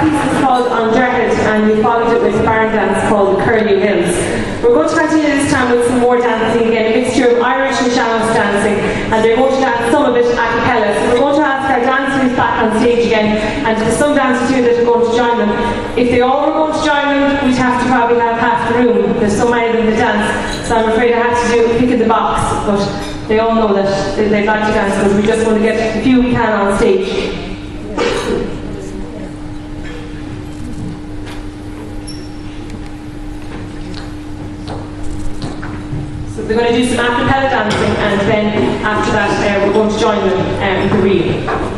piece is called On Jacket, and we followed it with a barn dance called the Curlew Hills. We're going to continue this time with some more dancing again, a mixture of Irish and Seamus dancing, and they're going to dance some of it a cappella. So we're going to ask our dancers back on stage again, and there's some dancers here that are going to join them. If they all were going to join them, we'd have to probably have half the room. There's so many of them that dance, so I'm afraid I have to do pick in the box, but they all know that they'd like to dance, because we just want to get the few we can on stage. So they're going to do some a cappella dancing, and then after that we're going to join them with the reel.